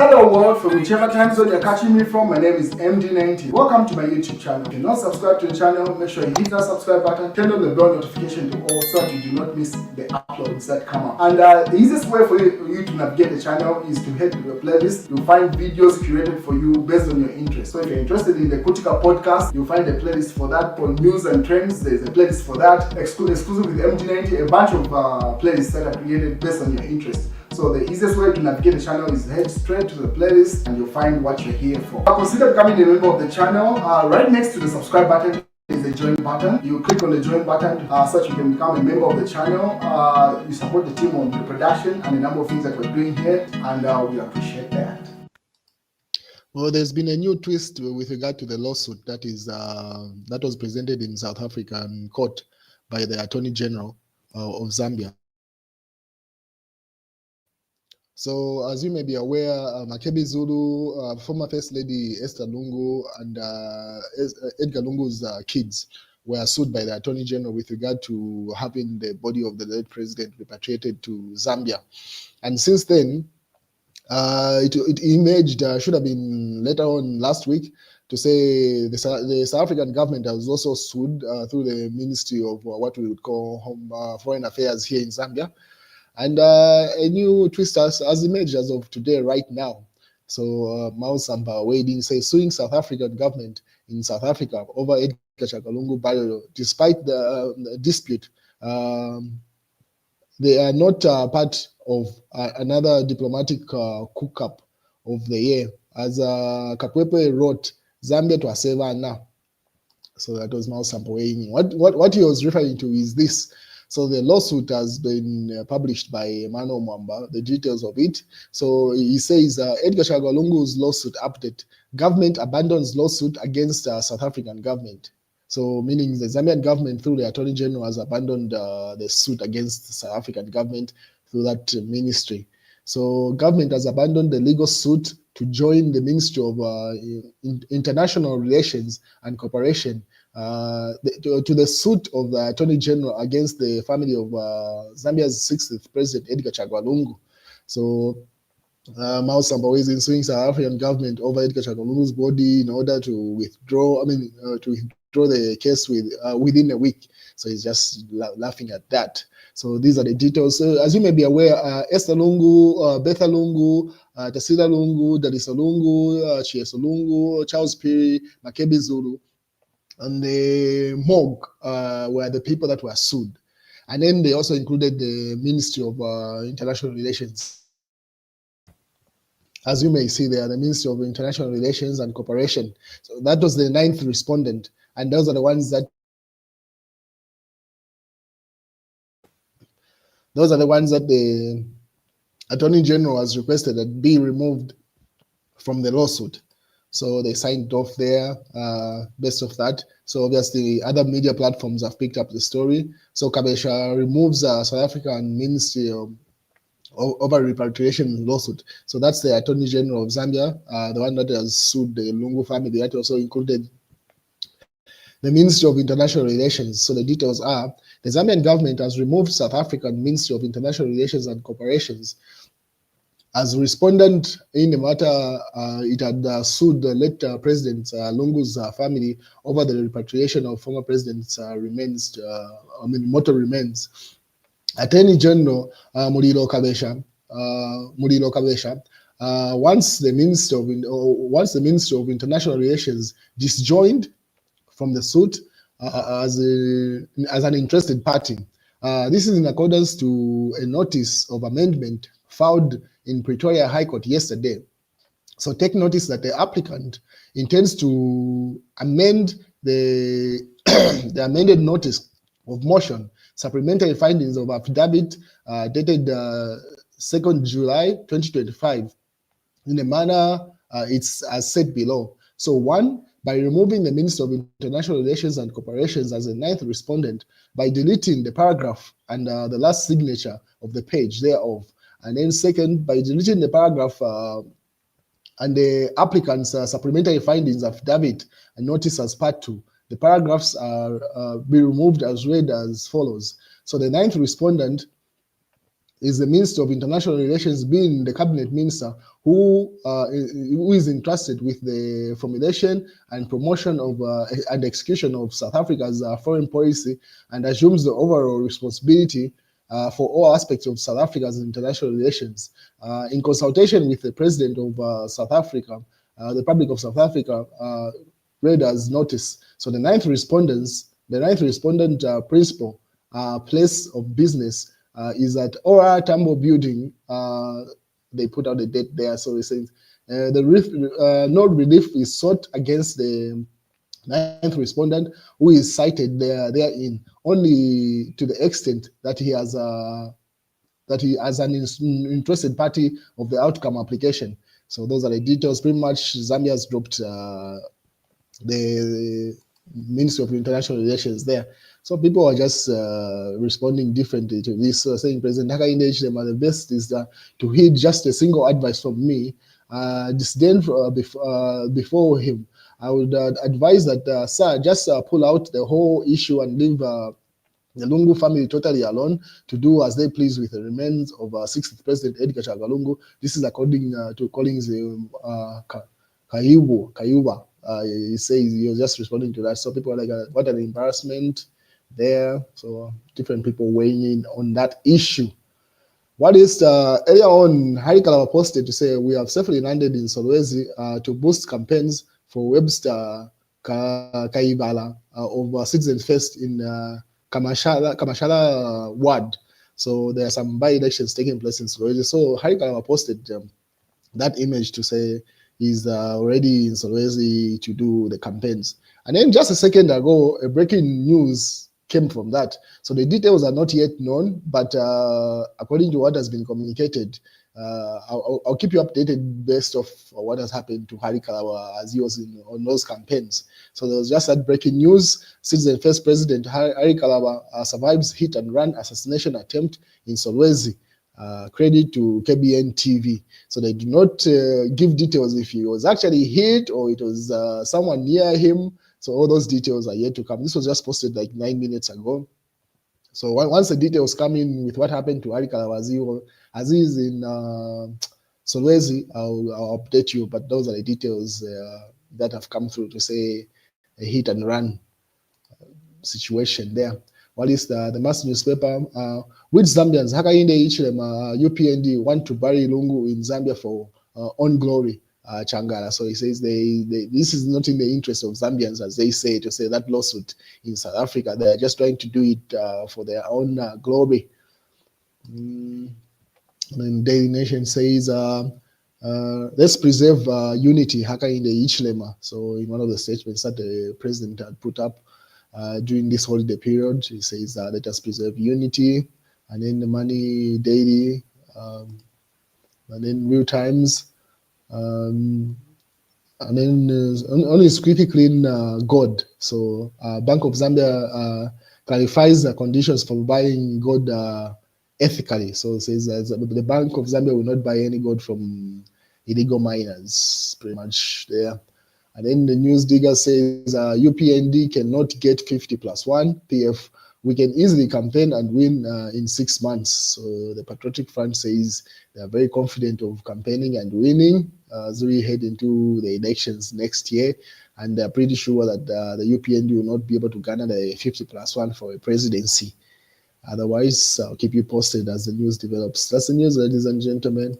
Hello world, from whichever time zone you're catching me from, my name is MD90. Welcome to my YouTube channel. If you're not subscribed to the channel, make sure you hit that subscribe button, turn on the bell notification to all so that you do not miss the uploads that come up. And the easiest way for you to navigate the channel is to head to the playlist. You'll find videos curated for you based on your interest. So if you're interested in the Kutika podcast, you'll find a playlist for that. For news and trends, there's a playlist for that. Exclusive with MD90, a bunch of playlists that are created based on your interest. So the easiest way to navigate the channel is head straight to the playlist and you'll find what you're here for. Consider becoming a member of the channel. Right next to the subscribe button is the join button. You click on the join button so that you can become a member of the channel. You support the team on the production and a number of things that we're doing here, and we appreciate that. Well, there's been a new twist with regard to the lawsuit that was presented in South African court by the Attorney General of Zambia. So, as you may be aware, Makebi Zulu, former First Lady Esther Lungu, and Edgar Lungu's kids were sued by the Attorney General with regard to having the body of the late president repatriated to Zambia. And since then, it emerged, should have been later on last week, to say the South African government has also sued through the Ministry of what we would call Foreign Affairs here in Zambia. And a new twist has emerged as of today, right now. So Mao Samba weighed in, say, suing South African government in South Africa over Edgar Chakalungu burial. Despite the dispute, they are not part of another diplomatic cook-up of the year. As Kakwepe wrote, Zambia to Aseva now. So that was Mao Samba weighing in. What he was referring to is this. So the lawsuit has been published by Emmanuel Mwamba, the details of it. So he says, Edgar Chakalungu's lawsuit update. Government abandons lawsuit against South African government. So meaning the Zambian government through the Attorney General has abandoned the suit against the South African government through that ministry. So government has abandoned the legal suit to join the Ministry of International Relations and Cooperation to the suit of the Attorney General against the family of Zambia's 60th President Edgar Chakalungu. So Mao Samba is suing South African government over Edgar Chakalungu's body in order to withdraw. To withdraw the case within a week. So he's just laughing at that. So these are the details. So as you may be aware, Esther Lungu, Betha Lungu, Tasila Lungu, Dalisa Lungu, Chiesa Lungu, Charles Piri, Makebi Zulu, and the morgue were the people that were sued. And then they also included the Ministry of International Relations. As you may see there, the Ministry of International Relations and Cooperation. So that was the 9th respondent. And those are the ones that the Attorney General has requested that be removed from the lawsuit. So they signed off there based off that. So obviously other media platforms have picked up the story. So Kabesha removes South African Ministry over repatriation lawsuit. So that's the Attorney General of Zambia, the one that has sued the Lungu family. That also included the Ministry of International Relations. So the details are, the Zambian government has removed South African Ministry of International Relations and Cooperations. As respondent in the matter, it had sued the late President Lungu's family over the repatriation of former President's mortal remains. Attorney General Mulilo Kabesha, once the Ministry of International Relations disjoined from the suit as an interested party. This is in accordance to a notice of amendment filed in Pretoria High Court yesterday. So take notice that the applicant intends to amend the amended notice of motion, supplementary findings of affidavit dated 2nd July 2025 in a manner it's as said below. So 1, by removing the Minister of International Relations and Cooperations as a 9th respondent, by deleting the paragraph and the last signature of the page thereof. And then 2nd, by deleting the paragraph and the applicant's supplementary findings affidavit and notice as part 2. The paragraphs are be removed as read as follows. So the 9th respondent is the Minister of International Relations, being the cabinet minister who is entrusted with the formulation and promotion of and execution of South Africa's foreign policy, and assumes the overall responsibility for all aspects of South Africa's international relations. In consultation with the President of South Africa, the Republic of South Africa, read as notice. So the ninth respondent principle, place of business, is at Ora Tambo building. They put out the date there, so it says no relief is sought against the ninth respondent who is cited therein, only to the extent that he has an interested party of the outcome application. So those are the details. Pretty much Zambia has dropped the Ministry of International Relations there. So people are just responding differently to this, saying President Hakainde Hichilema, the best is to heed just a single advice from me, disdain before him. I would advise that, sir, just pull out the whole issue and leave the Lungu family totally alone to do as they please with the remains of 6th President Edgar Chagwa Lungu. This is according to Collins Kayuba. He says he was just responding to that. So people are like, what an embarrassment there. So different people weighing in on that issue. What is earlier on, Harry Kalaba posted to say, we have safely landed in Solwezi to boost campaigns for Webster Kaibala of Citizens First in Kamashala ward. So there are some by-elections taking place in Solwezi. So Harry Kalaba posted that image to say he's already in Solwezi to do the campaigns. And then just a second ago, a breaking news came from that. So the details are not yet known, but according to what has been communicated, I'll keep you updated based off what has happened to Harry Kalaba as he was on those campaigns. So there was just that breaking news. Citizen First President Harry Kalaba survives hit and run assassination attempt in Solwezi. Credit to KBN TV. So they do not give details if he was actually hit or it was someone near him. So all those details are yet to come. This was just posted like 9 minutes ago. So once the details come in with what happened to Harry Kalaba as he is in Solwezi, I'll update you. But those are the details that have come through to say a hit and run situation there. What is the mass newspaper? Which Zambians, Hakainde Hichilema, UPND, want to bury Lungu in Zambia for own glory, Changara. So he says this is not in the interest of Zambians, as they say, to say that lawsuit in South Africa. They're just trying to do it for their own glory. And then Daily Nation says, let's preserve unity, Hakainde Hichilema. So in one of the statements that the president had put up, during this holiday period, he says let us preserve unity. And then the Money Daily, and then Real Times, and then only squeaky clean gold. So Bank of Zambia clarifies the conditions for buying gold ethically. So it says the Bank of Zambia will not buy any gold from illegal miners, pretty much there. And then the news digger says UPND cannot get 50+1 PF. We can easily campaign and win in 6 months. So the Patriotic Front says they are very confident of campaigning and winning as we head into the elections next year. And they're pretty sure that the UPND will not be able to garner the 50+1 for a presidency. Otherwise, I'll keep you posted as the news develops. That's the news, ladies and gentlemen.